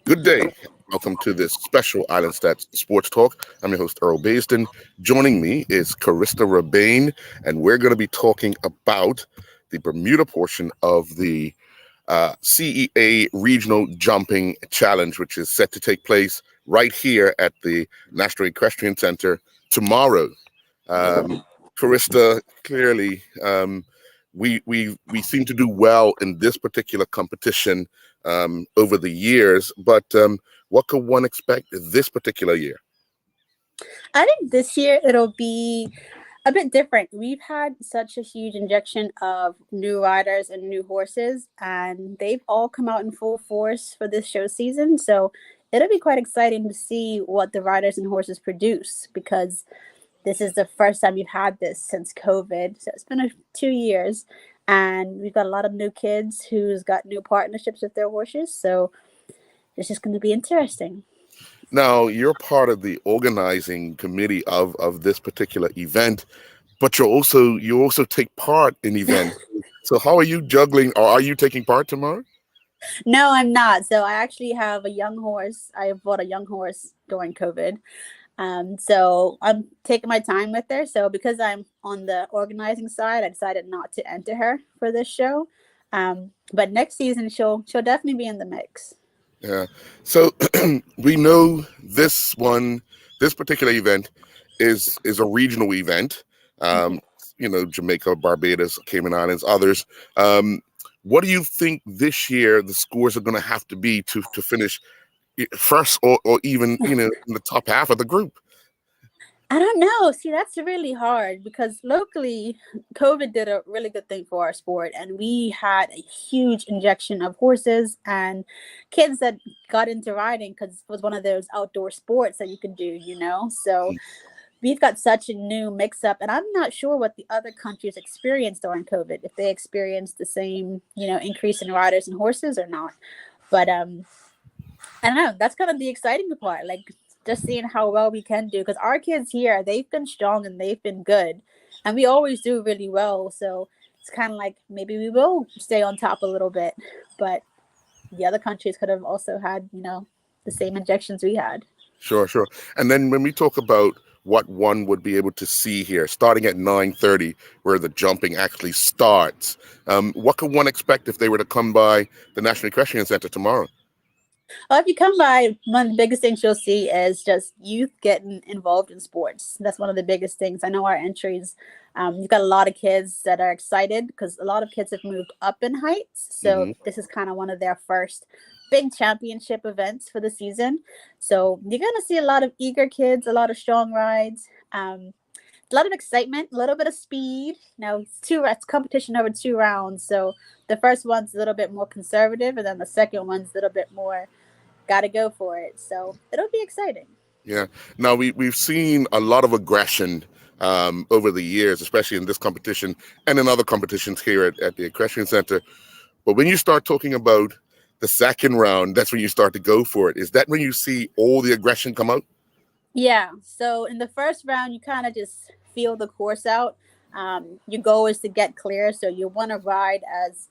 Good day. Welcome to this special Island Stats Sports Talk. I'm your host, Earl Basden. Joining me is Carista Rabane, and we're going to be talking about the Bermuda portion of the CEA Regional Jumping Challenge, which is set to take place right here at the National Equestrian Center tomorrow. Carista, clearly, we seem to do well in this particular competition over the years, but what could one expect this particular year? I think this year it'll be a bit different. We've had such a huge injection of new riders and new horses, and they've all come out in full force for this show season. So it'll be quite exciting to see what the riders and horses produce, because this is the first time we've had this since COVID. So it's been 2 years, and we've got a lot of new kids who's got new partnerships with their horses. So it's just going to be interesting. Now, you're part of the organizing committee of this particular event, but you also take part in events. So how are you juggling, or are you taking part tomorrow? No, I'm not. So I actually have a young horse. I bought a young horse during COVID. So I'm taking my time with her. So because I'm on the organizing side, I decided not to enter her for this show. But next season, she'll definitely be in the mix. Yeah. So we know this particular event is a regional event. Jamaica, Barbados, Cayman Islands, others. What do you think this year the scores are going to have to be to finish first or even in the top half of the group? I don't know. See, that's really hard because locally, COVID did a really good thing for our sport, and we had a huge injection of horses and kids that got into riding because it was one of those outdoor sports that you could do, So we've got such a new mix-up, and I'm not sure what the other countries experienced during COVID, if they experienced the same, increase in riders and horses or not. But I don't know. That's kind of the exciting part. Like, just seeing how well we can do, because our kids here, they've been strong and they've been good, and we always do really well. So it's kind of like maybe we will stay on top a little bit, but the other countries could have also had the same injections we had. Sure. And then when we talk about what one would be able to see here, starting at 9:30, where the jumping actually starts, what could one expect if they were to come by the National Equestrian Center tomorrow? Well, if you come by, one of the biggest things you'll see is just youth getting involved in sports. That's one of the biggest things. I know our entries, you've got a lot of kids that are excited because a lot of kids have moved up in heights. So This is kind of one of their first big championship events for the season. So you're going to see a lot of eager kids, a lot of strong rides, a lot of excitement, a little bit of speed. Now, it's competition over 2 rounds. So the first one's a little bit more conservative, and then the second one's a little bit more got to go for it. So it'll be exciting. Yeah. Now, we've seen a lot of aggression over the years, especially in this competition and in other competitions here at the Equestrian Center. But when you start talking about the second round, that's when you start to go for it. Is that when you see all the aggression come out? Yeah. So in the first round, you kind of just feel the course out. Your goal is to get clear. So you want to ride as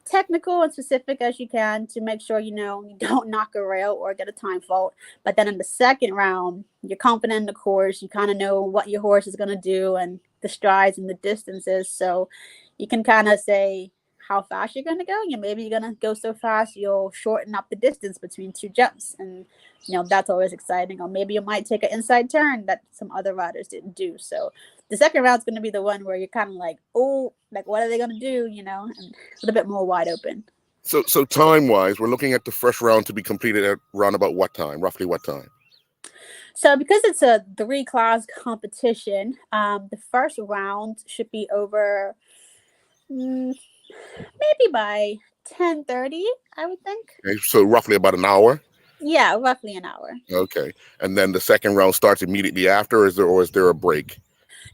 technical and specific as you can to make sure, you don't knock a rail or get a time fault. But then in the second round, you're confident in the course. You kind of know what your horse is going to do and the strides and the distances. So you can kind of say how fast you're going to go. Maybe you're going to go so fast you'll shorten up the distance between 2 jumps, and that's always exciting. Or maybe you might take an inside turn that some other riders didn't do. So the second round's going to be the one where you're kind of like, oh, like what are they going to do, and a little bit more wide open. So time wise, we're looking at the first round to be completed at around about what time? Roughly what time? So because it's a 3-class competition, the first round should be over maybe by 10:30, I would think. Okay, so roughly about an hour? Yeah, roughly an hour. Okay. And then the second round starts immediately after, or is there a break?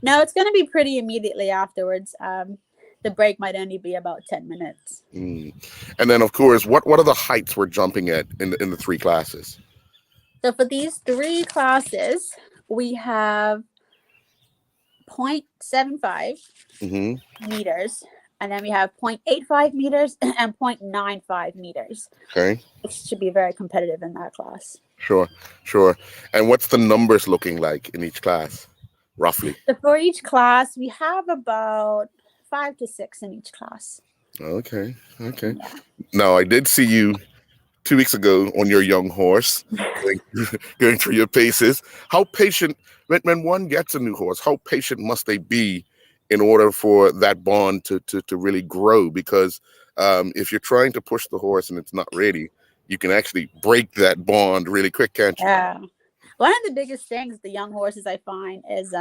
No, it's going to be pretty immediately afterwards. The break might only be about 10 minutes. And then, of course, what are the heights we're jumping at in the 3 classes? So for these 3 classes, we have 0.75 meters. And then we have 0.85 meters and 0.95 meters. Okay. It should be very competitive in that class. Sure. Sure. And what's the numbers looking like in each class, roughly? So for each class, we have about 5 to 6 in each class. Okay. Okay. Yeah. Now, I did see you 2 weeks ago on your young horse, going, going through your paces. How patient, when one gets a new horse, how patient must they be in order for that bond to really grow? Because if you're trying to push the horse and it's not ready, you can actually break that bond really quick, can't you? Yeah. One of the biggest things the young horses I find is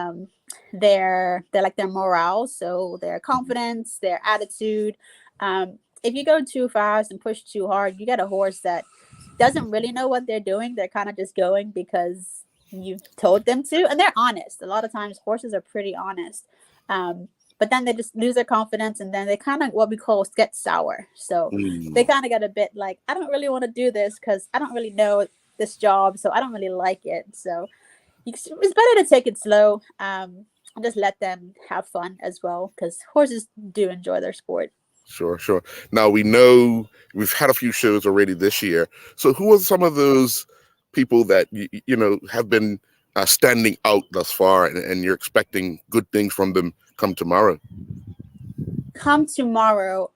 their like their morale, so their confidence, their attitude. If you go too fast and push too hard, you get a horse that doesn't really know what they're doing. They're kind of just going because you've told them to, and they're honest. A lot of times horses are pretty honest. But then they just lose their confidence, and then they kind of what we call get sour. So they kind of get a bit like, I don't really want to do this because I don't really know this job, so I don't really like it. So it's better to take it slow, and just let them have fun as well, because horses do enjoy their sport. Sure, sure. Now we know we've had a few shows already this year. So who are some of those people that you know have been standing out thus far, and you're expecting good things from them come tomorrow? Come tomorrow,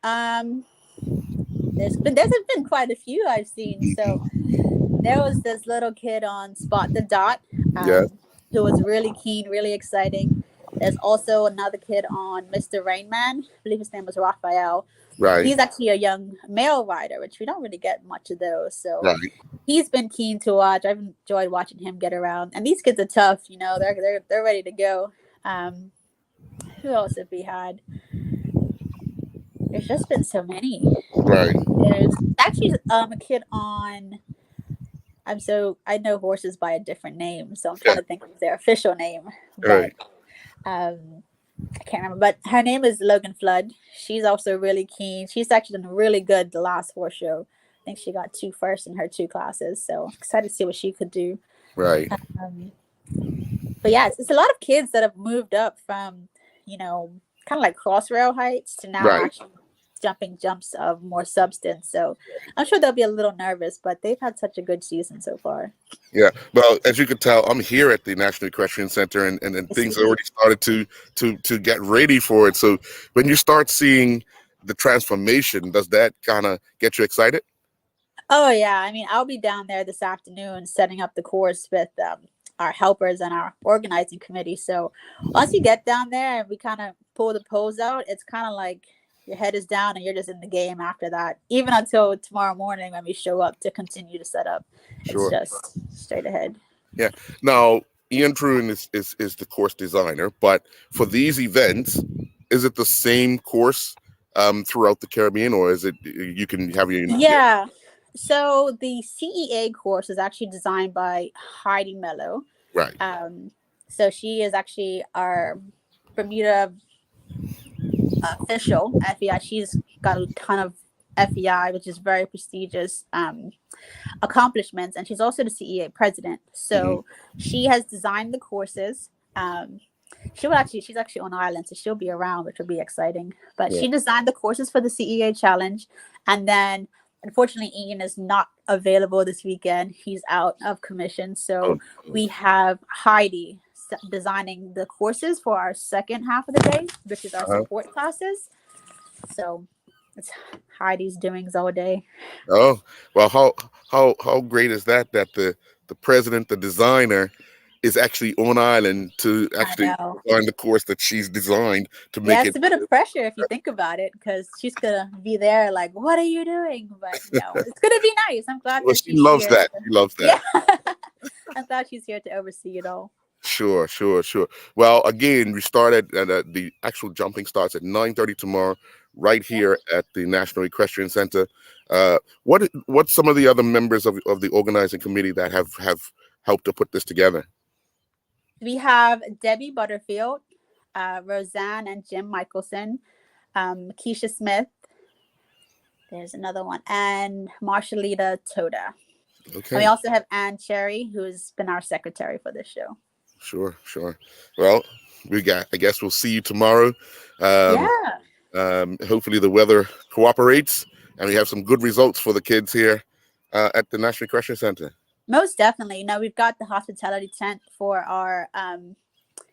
there's been quite a few I've seen. So there was this little kid on Spot the Dot, Yeah, who was really keen, really exciting. There's also another kid on Mr. Rainman. I believe his name was Raphael. right, He's actually a young male rider, which we don't really get much of those. So right. he's been keen to watch. I've enjoyed watching him get around. And these kids are tough, you know, they're ready to go. Who else have we had? There's just been so many. Right. There's actually a kid on. I know horses by a different name, so I'm trying to think of their official name. But Right. I can't remember. But her name is Logan Flood. She's also really keen. She's actually done really good the last horse show. I think she got 2 first in her 2 classes. So excited to see what she could do. Right. But yeah, it's a lot of kids that have moved up from, you know, kind of like crossrail heights to now Right. actually jumping jumps of more substance. So I'm sure they'll be a little nervous, but they've had such a good season so far. Yeah. Well, as you can tell, I'm here at the National Equestrian Center, and things already started to get ready for it. So when you start seeing the transformation, does that kind of get you excited? Oh yeah, I mean, I'll be down there this afternoon setting up the course with our helpers and our organizing committee. So once you get down there and we kind of pull the pose out, it's kind of like your head is down and you're just in the game after that, even until tomorrow morning when we show up to continue to set up. Sure. It's just straight ahead. Yeah. Now, Ian Truen is the course designer, but for these events, is it the same course throughout the Caribbean, or is it you can have your Yeah. So the CEA course is actually designed by Heidi Mello. Right. So she is actually our Bermuda official FEI. She's got a ton of FEI, which is very prestigious accomplishments, and she's also the CEA president. So she has designed the courses. She's actually on island, so she'll be around, which will be exciting. But she designed the courses for the CEA challenge, and then unfortunately Ian is not available this weekend. He's out of commission, so we have Heidi designing the courses for our second half of the day, which is our support classes. So it's Heidi's doings all day. Oh, well, how great is that the president, the designer, is actually on island to actually design the course that she's designed to make it. It's a bit of pressure if you think about it, because she's gonna be there like, what are you doing? But it's gonna be nice. I'm glad well, she loves that. She loves that. Yeah. I'm glad she's here to oversee it all. Sure. Well, again, we started the actual jumping starts at 9:30 tomorrow, right here at the National Equestrian Center. What's some of the other members of the organizing committee that have helped to put this together? We have Debbie Butterfield, Roseanne and Jim Michelson, Keisha Smith. There's another one, and Marshalita Toda. Okay. And we also have Ann Cherry, who's been our secretary for this show. Sure. Well, I guess we'll see you tomorrow. Yeah. Hopefully the weather cooperates and we have some good results for the kids here at the National Equestrian Center. Most definitely. Now we've got the hospitality tent for our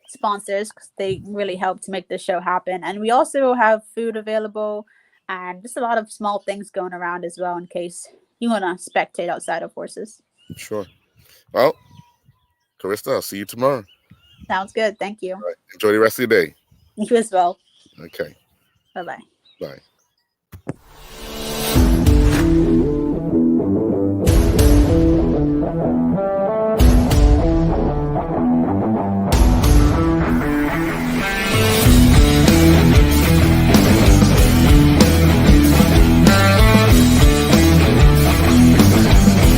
sponsors because they really help to make this show happen. And we also have food available and just a lot of small things going around as well in case you want to spectate outside of horses. Sure. Well, Carissa, I'll see you tomorrow. Sounds good. Thank you. All right. Enjoy the rest of your day. You as well. Okay. Bye-bye. Bye.